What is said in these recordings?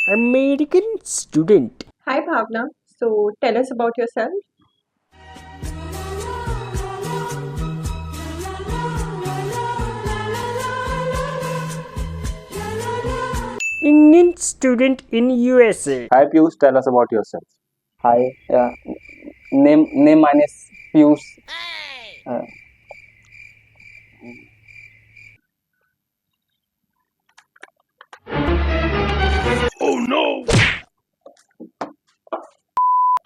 American student. Hi Bhavna. So tell us about yourself. Indian student in USA. Hi Piyush, tell us about yourself. Hi, name mine is Piyush. Uh,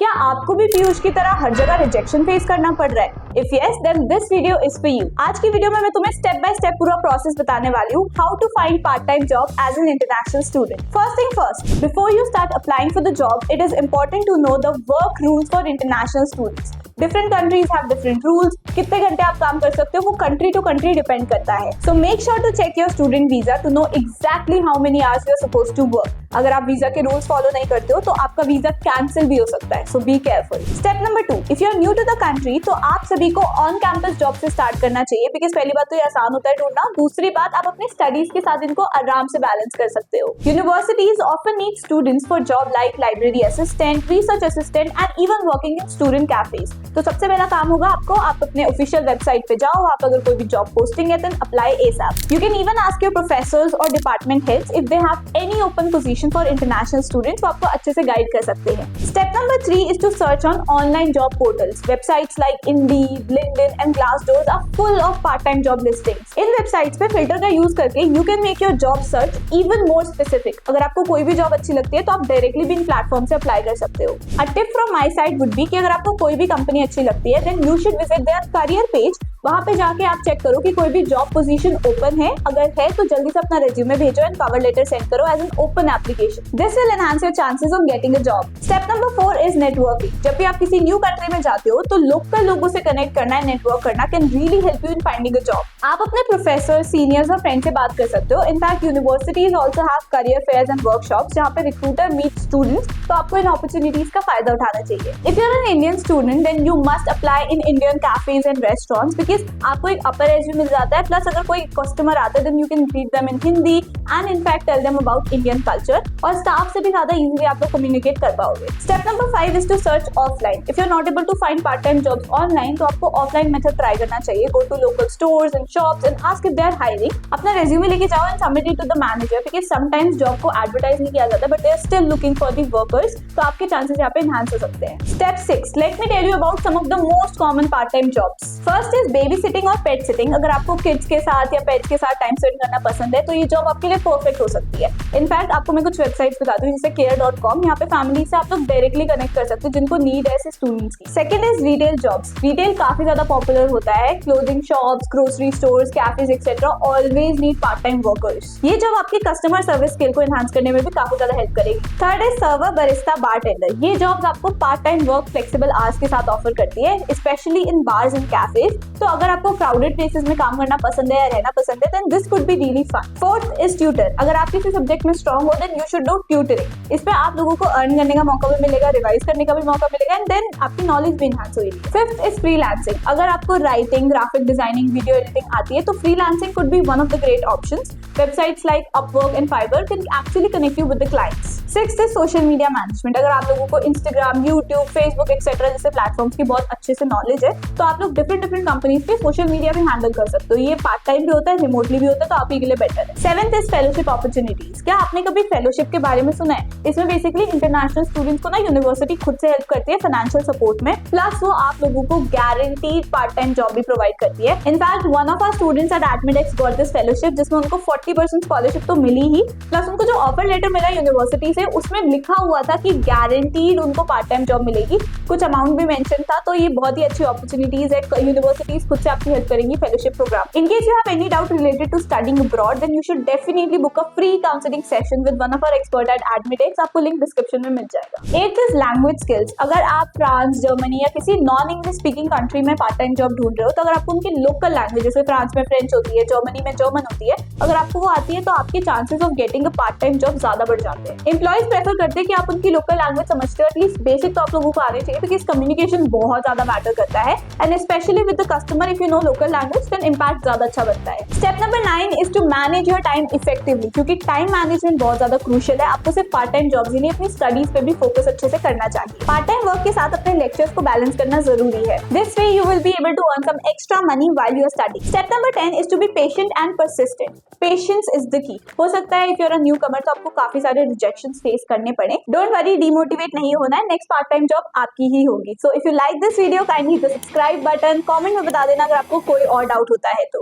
क्या आपको भी पीयूष की तरह हर जगह rejection face करना पड़ रहा है? If yes then this video is for you. आज की वीडियो में मैं तुम्हें स्टेप बाय स्टेप पूरा प्रोसेस बताने वाली हूँ, how to find part time job as an international student. First thing first, before you start applying for the job, it is important to know the work rules for international students. Different countries have different rules. कितने घंटे आप काम कर सकते हो वो country to country depend करता है। So make sure to check your student visa to know exactly how many hours you are supposed to work. अगर आप वीजा के रूल्स फॉलो नहीं करते हो तो आपका वीजा कैंसिल भी हो सकता है, so be careful. Step number 2, if you are new to the country तो आप सभी को ऑन कैंपस जॉब से स्टार्ट करना चाहिए, बिकॉज पहली बात तो ये आसान होता है ढूंढना, दूसरी बात आप अपनी स्टडीज के साथ इनको आराम से बैलेंस कर सकते हो। Universities often need students for job like library assistant, research assistant and even working in student cafes. तो सबसे पहला काम होगा आपको, आप अपने ऑफिशियल वेबसाइट पे जाओ, आप अगर कोई भी जॉब पोस्टिंग है then apply ASAP. You can even ask your professors और department heads if they have any open position for international students, वो आपको अच्छे से गाइड कर सकते हैं। Step number 3 is to search on online job portals. Websites like Indeed, LinkedIn and Glassdoor are full of part time job listings. इन websites पे filter का यूज करके you can make your job search even more specific. अगर आपको कोई भी job अच्छी लगती है तो आप डायरेक्टली भी इन प्लेटफॉर्म से अप्लाई कर सकते हो। A tip from my side would be कि अगर आपको कोई भी कंपनी अच्छी लगती है then you should visit their career page. वहां पे जाके आप चेक करो कि कोई भी जॉब पोजीशन ओपन है, अगर है तो जल्दी से अपना रिज्यूमे भेजो एंड कवर लेटर सेंड करो as an open application. This will enhance your chances of getting a job. Step number 4 is networking. जब भी आप किसी न्यू कंट्री में जाते हो तो लोकल लोगों से कनेक्ट करना है, नेटवर्क करना can really help you in finding a job. आप अपने प्रोफेसर, सीनियर्स और फ्रेंड से बात कर सकते हो। In fact universities also have career fairs and workshops जहां पे रिक्रूटर मीट स्टूडेंट्स, तो आपको इन अपॉर्चुनिटीज का फायदा उठाना चाहिए। If you are an Indian student then you must apply in Indian cafes and restaurants, because आपको एक अपर एज भी मिल जाता है, प्लस अगर कोई कस्टमर आता है then you can greet them in Hindi and in fact tell them about Indian culture, और स्टाफ से भी ज्यादा इजीली आप लोग कम्युनिकेट कर पाओगे। Step number 5 is to search offline. If you are not able to find part time jobs online तो आपको ऑफलाइन मेथड ट्राई करना चाहिए। Go to local stores and shops and ask if they are hiring. अपना resume लेके जाओ and submit it to the manager, because sometimes job को advertise नहीं किया जाता but they are still looking for the workers, तो आपके chances यहाँ पे एनहांस हो सकते हैं। Step 6, let me tell you about some of the most common part time jobs. First is baby sitting और पेट सिटिंग। अगर आपको किड्स के साथ या पेट्स के साथ टाइम स्पेंड करना पसंद है तो ये जॉब आपके लिए परफेक्ट हो सकती है। इनफैक्ट आपको मैं कुछ वेबसाइट्स बताती हूँ जैसे care.com। यहाँ पे फैमिली से आप लोग डायरेक्टली कनेक्ट कर सकते हो जिनको नीड है ऐसे स्टूडेंट्स की। Second is retail jobs. Retail काफी ज्यादा पॉपुलर होता है। Clothing shops, grocery stores, cafes etcetera always need part time workers. ये जॉब आपकी कस्टमर सर्विस स्किल को एनहांस करने में भी काफी ज्यादा हेल्प करेगी। Third is server, Barista, bartender. ये जॉब्स आपको part time work flexible hours के साथ ऑफर करती है, specially in bars and cafes. तो अगर आपको क्राउडेड प्लेसेस में काम करना पसंद है या रहना पसंद है then this could be really fun. Fourth is tutor. अगर आप किसी सब्जेक्ट में स्ट्रांग हो then you should do tutoring. इस पे आप लोगों को अर्न करने का मौका भी मिलेगा, रिवाइज करने का भी मौका मिलेगा एंड देन आपकी नॉलेज भी एनहांस होगी। Fifth is freelancing. अगर आपको writing, graphic designing, video editing आती है तो freelancing could be one of the great options. Websites like Upwork and Fiverr can actually connect you with the clients. Sixth is social media management. अगर आप लोगों को Instagram, YouTube, Facebook etcetera जैसे platforms की बहुत अच्छे से नॉलेज है तो आप लोग डिफरेंट कंपनीज के सोशल मीडिया भी हैंडल कर सकते हो। ये पार्ट टाइम भी होता है, रिमोटली भी होता है, तो आप के लिए बेटर है। Seventh is fellowship opportunities. क्या आपने कभी फेलोशिप के बारे में सुना है? इसमें बेसिकली इंटरनेशनल स्टूडेंट्स को ना यूनिवर्सिटी खुद से हेल्प करती है फाइनेंशियल सपोर्ट में, प्लस वो आप लोगों को गारंटीड पार्ट टाइम जॉब भी प्रोवाइड करती है। In fact one of our students at Admidex got this fellowship जिसमें उनको 40% स्कॉलरशिप तो मिली ही, प्लस उनको जो ऑफर लेटर मिला यूनिवर्सिटी से उसमें लिखा हुआ था कि गारंटीड उनको पार्ट टाइम जॉब मिलेगी, कुछ अमाउंट भी मेंशन था। तो ये बहुत ही अच्छी अपॉर्चुनिटीज है, यूनिवर्सिटीज खुद से आपकी हेल्प करेंगी fellowship program. In case you have any doubt related to studying abroad then you should definitely book a free counselling session with one of our expert at Admidex. आपको link description में मिल जाएगा। एथ is language skills. अगर आप France, Germany या किसी non English speaking country में part time job ढूंढ रहे हो तो अगर आपको उनकी लोकल लैंग्वेज जैसे फ्रांस में फ्रेंच होती है, जर्मनी में जर्मन होती है, अगर आपको वो आती है तो आपके chances of getting a part time job ज्यादा बढ़ जाते हैं। एम्प्लॉइज प्रेफर करते हैं कि आप उनकी लोकल लैंग्वेज समझते हो, एटलीस्ट बेसिक तो आप लोगों को आने चाहिए, बिकॉज कम्युनिकेशन बहुत ज्यादा मैटर करता है and specially with the customer if you know local language then impact ज्यादा अच्छा बनता है। Step number 9 is to manage your time effectively, क्योंकि टाइम मैनेजमेंट बहुत ज्यादा क्रूशियल है। आपको सिर्फ पार्ट टाइम जॉब्स ही नहीं, अपनी स्टडीज पे भी फोकस अच्छे से करना चाहिए। पार्ट टाइम वर्क के साथ अपने लेक्चर्स को बैलेंस करना जरूरी है। This way you will be able to earn some extra money while you are studying. Step number 10 is to be patient and persistent. Patience is the key. हो सकता है if you are a newcomer तो आपको काफी सारे rejections face करने पड़े। Don't worry, demotivate नहीं होना है, नेक्स्ट पार्ट टाइम जॉब आपकी ही होगी। So if you like this video kindly hit the subscribe button. Comment में बता देना अगर आपको कोई और डाउट होता है तो।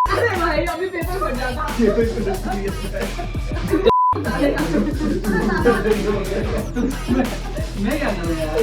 अरे भाई अभी पेपर बन जाता। मैं क्या करूँ यार।